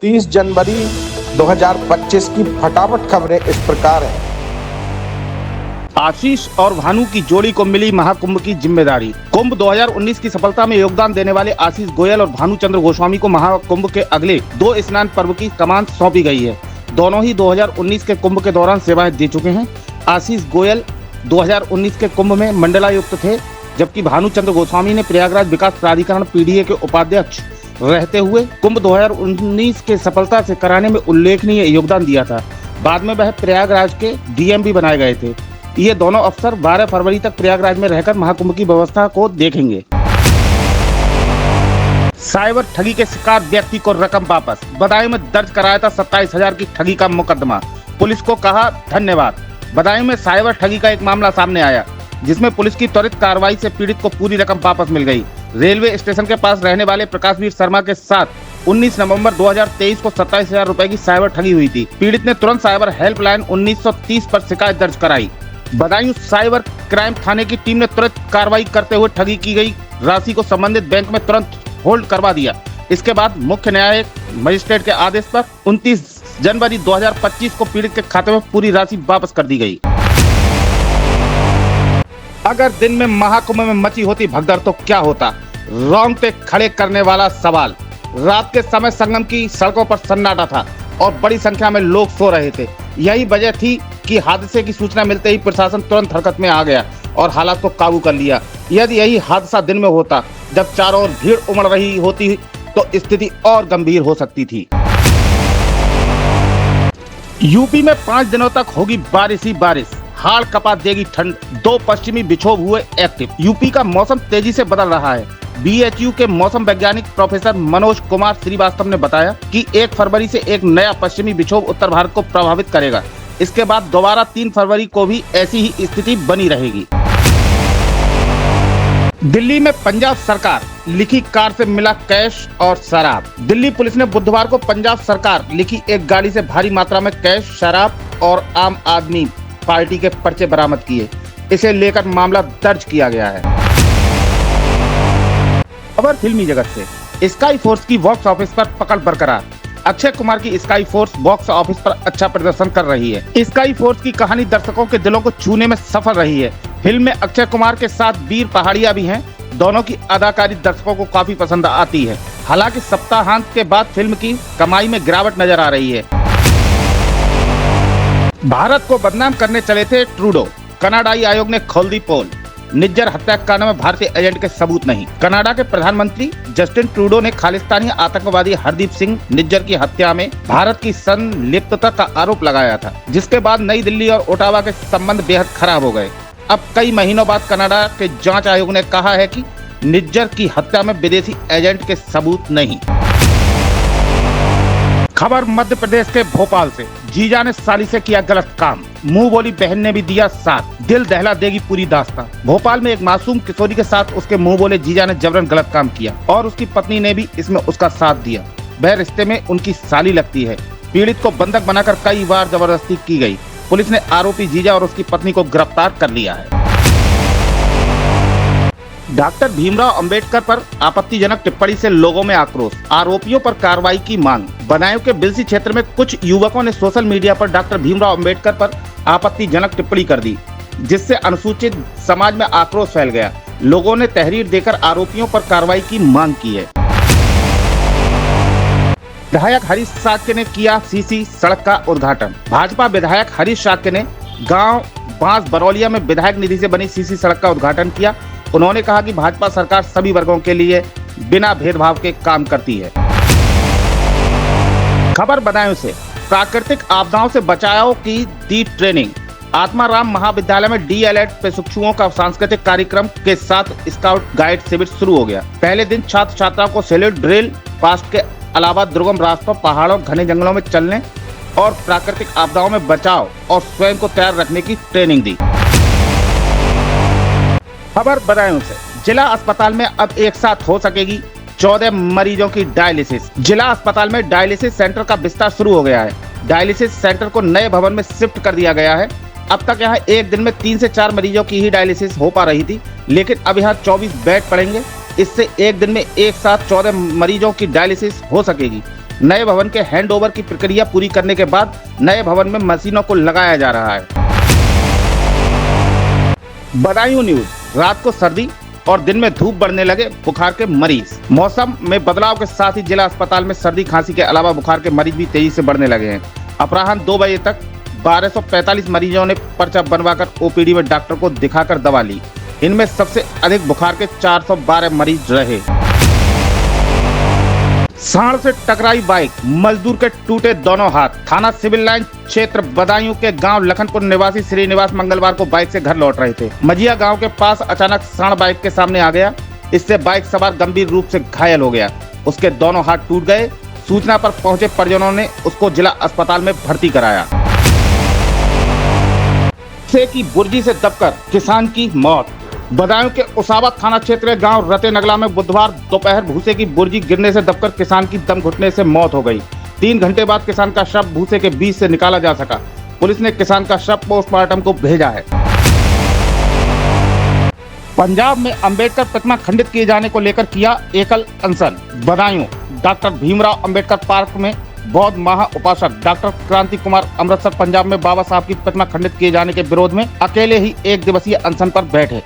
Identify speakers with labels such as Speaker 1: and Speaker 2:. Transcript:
Speaker 1: 30 जनवरी 2025 की फटाफट खबरें इस प्रकार हैं।
Speaker 2: आशीष और भानु की जोड़ी को मिली महाकुंभ की जिम्मेदारी। कुंभ 2019 की सफलता में योगदान देने वाले आशीष गोयल और भानुचंद्र गोस्वामी को महाकुंभ के अगले 2 स्नान पर्व की कमान सौंपी गई है। दोनों ही 2019 के कुंभ के दौरान सेवाएं दे चुके हैं। आशीष गोयल 2019 के कुंभ में मंडलायुक्त थे, जबकि भानुचंद्र गोस्वामी ने प्रयागराज विकास प्राधिकरण पीडीए के उपाध्यक्ष रहते हुए कुंभ 2019 के सफलता से कराने में उल्लेखनीय योगदान दिया था। बाद में वह प्रयागराज के डीएम भी बनाए गए थे। ये दोनों अफसर 12 फरवरी तक प्रयागराज में रहकर महाकुंभ की व्यवस्था को देखेंगे। साइबर ठगी के शिकार व्यक्ति को रकम वापस। बदायूं में दर्ज कराया था 27,000 की ठगी का मुकदमा। पुलिस को कहा धन्यवाद। बदायूं में साइबर ठगी का एक मामला सामने आया, जिसमें पुलिस की त्वरित कार्रवाई से पीड़ित को पूरी रकम वापस मिल गई। रेलवे स्टेशन के पास रहने वाले प्रकाशवीर शर्मा के साथ 19 नवंबर 2023 को 27,000 रुपए की साइबर ठगी हुई थी। पीड़ित ने तुरंत साइबर हेल्पलाइन 1930 पर शिकायत दर्ज कराई। बदायूं साइबर क्राइम थाने की टीम ने तुरंत कार्रवाई करते हुए ठगी की गई राशि को संबंधित बैंक में तुरंत होल्ड करवा दिया। इसके बाद मुख्य न्यायिक मजिस्ट्रेट के आदेश पर 29 जनवरी 2025 को पीड़ित के खाते में पूरी राशि वापस कर दी गई। अगर दिन में महाकुंभ में मची होती भगदड़ तो क्या होता? रोंगटे खड़े करने वाला सवाल। रात के समय संगम की सड़कों पर सन्नाटा था और बड़ी संख्या में लोग सो रहे थे। यही वजह थी कि हादसे की सूचना मिलते ही प्रशासन तुरंत हरकत में आ गया और हालात को काबू कर लिया। यदि यही हादसा दिन में होता, जब चारों ओर भीड़ उमड़ रही होती, तो स्थिति और गंभीर हो सकती थी। यूपी में 5 दिनों तक होगी बारिश ही बारिश। हाड़ कपा देगी ठंड। 2 पश्चिमी विक्षोभ हुए एक्टिव। यूपी का मौसम तेजी से बदल रहा है। बीएचयू के मौसम वैज्ञानिक प्रोफेसर मनोज कुमार श्रीवास्तव ने बताया कि 1 फरवरी से एक नया पश्चिमी विक्षोभ उत्तर भारत को प्रभावित करेगा। इसके बाद दोबारा 3 फरवरी को भी ऐसी ही स्थिति बनी रहेगी। दिल्ली में पंजाब सरकार लिखी कार से मिला कैश और शराब। दिल्ली पुलिस ने बुधवार को पंजाब सरकार लिखी एक गाड़ी से भारी मात्रा में कैश, शराब और आम आदमी पार्टी के पर्चे बरामद किए। इसे लेकर मामला दर्ज किया गया है। खबर फिल्मी जगत से। स्काई फोर्स की बॉक्स ऑफिस पर पकड़ बरकरार। अक्षय कुमार की स्काई फोर्स बॉक्स ऑफिस पर अच्छा प्रदर्शन कर रही है। स्काई फोर्स की कहानी दर्शकों के दिलों को छूने में सफल रही है। फिल्म में अक्षय कुमार के साथ वीर पहाड़िया भी हैं। दोनों की अदाकारी दर्शकों को काफी पसंद आती है। हालांकि सप्ताहांत के बाद फिल्म की कमाई में गिरावट नजर आ रही है। भारत को बदनाम करने चले थे ट्रूडो। कनाडाई आयोग ने खोल दी पोल। निज्जर हत्याकांड में भारतीय एजेंट के सबूत नहीं। कनाडा के प्रधानमंत्री जस्टिन ट्रूडो ने खालिस्तानी आतंकवादी हरदीप सिंह निज्जर की हत्या में भारत की संलिप्तता का आरोप लगाया था, जिसके बाद नई दिल्ली और ओटावा के संबंध बेहद खराब हो गए। अब कई महीनों बाद कनाडा के जांच आयोग ने कहा है कि निज्जर की हत्या में विदेशी एजेंट के सबूत नहीं। खबर मध्य प्रदेश के भोपाल से। जीजा ने साली से किया गलत काम, मुंह बोली बहन ने भी दिया साथ। दिल दहला देगी पूरी दास्तां। भोपाल में एक मासूम किशोरी के साथ उसके मुंह बोले जीजा ने जबरन गलत काम किया और उसकी पत्नी ने भी इसमें उसका साथ दिया। वह रिश्ते में उनकी साली लगती है। पीड़ित को बंधक बनाकर कई बार जबरदस्ती की गई। पुलिस ने आरोपी जीजा और उसकी पत्नी को गिरफ्तार कर लिया है। डॉक्टर भीमराव अंबेडकर पर आपत्तिजनक टिप्पणी से लोगों में आक्रोश। आरोपियों पर कार्रवाई की मांग। बदायूं के बिलसी क्षेत्र में कुछ युवकों ने सोशल मीडिया पर डॉक्टर भीमराव अंबेडकर पर आपत्तिजनक टिप्पणी कर दी, जिससे अनुसूचित समाज में आक्रोश फैल गया। लोगों ने तहरीर देकर आरोपियों पर कार्रवाई की मांग की है। विधायक हरीश साक्य ने किया सीसी सड़क का उद्घाटन। भाजपा विधायक हरीश साक्य ने गांव बांस बरौलिया में विधायक निधि से बनी सीसी सड़क का उद्घाटन किया। उन्होंने कहा कि भाजपा सरकार सभी वर्गों के लिए बिना भेदभाव के काम करती है। खबर बदायूं से। प्राकृतिक आपदाओं से बचाव की दी ट्रेनिंग। आत्माराम महाविद्यालय में डीएलएड प्रशिक्षुओं का सांस्कृतिक कार्यक्रम के साथ स्काउट गाइड शिविर शुरू हो गया। पहले दिन छात्र छात्राओं को सैल्यूट ड्रिल, पास्ट के अलावा दुर्गम रास्तों, पहाड़ों, घने जंगलों में चलने और प्राकृतिक आपदाओं में बचाव और स्वयं को तैयार रखने की ट्रेनिंग दी। खबर बदायूं से। जिला अस्पताल में अब एक साथ हो सकेगी 14 मरीजों की डायलिसिस। जिला अस्पताल में डायलिसिस सेंटर का विस्तार शुरू हो गया है। डायलिसिस सेंटर को नए भवन में शिफ्ट कर दिया गया है। अब तक यहाँ एक दिन में 3 से 4 मरीजों की ही डायलिसिस हो पा रही थी, लेकिन अब यहाँ 24 बेड पड़ेंगे। इससे एक दिन में एक साथ 14 मरीजों की डायलिसिस हो सकेगी। नए भवन के हैंडओवर की प्रक्रिया पूरी करने के बाद नए भवन में मशीनों को लगाया जा रहा है। बदायूं न्यूज। रात को सर्दी और दिन में धूप बढ़ने लगे बुखार के मरीज। मौसम में बदलाव के साथ ही जिला अस्पताल में सर्दी खांसी के अलावा बुखार के मरीज भी तेजी से बढ़ने लगे हैं। अपराह्न 2 बजे तक 1245 मरीजों ने पर्चा बनवाकर ओपीडी में डॉक्टर को दिखाकर दवा ली। इनमें सबसे अधिक बुखार के 412 मरीज रहे। सांड से टकराई बाइक, मजदूर के टूटे दोनों हाथ। थाना सिविल लाइन क्षेत्र बदायूं के गांव लखनपुर निवासी श्रीनिवास मंगलवार को बाइक से घर लौट रहे थे। मजिया गांव के पास अचानक सांड बाइक के सामने आ गया। इससे बाइक सवार गंभीर रूप से घायल हो गया। उसके दोनों हाथ टूट गए। सूचना पर पहुंचे परिजनों ने उसको जिला अस्पताल में भर्ती कराया। भूसे की बुर्जी से दबकर किसान की मौत। बदायूं के उसावा थाना क्षेत्र के गांव रते नगला में बुधवार दोपहर भूसे की बुर्जी गिरने से दबकर किसान की दम घुटने से मौत हो गई। 3 घंटे बाद किसान का शव भूसे के बीच से निकाला जा सका। पुलिस ने किसान का शव पोस्टमार्टम को भेजा है। पंजाब में अंबेडकर प्रतिमा खंडित किए जाने को लेकर किया एकल अनशन। बदायूं डॉक्टर भीमराव अंबेडकर पार्क में बौद्ध महा उपासक डॉक्टर क्रांति कुमार अमृतसर पंजाब में बाबा साहब की प्रतिमा खंडित किए जाने के विरोध में अकेले ही 1 दिवसीय अनशन पर बैठे।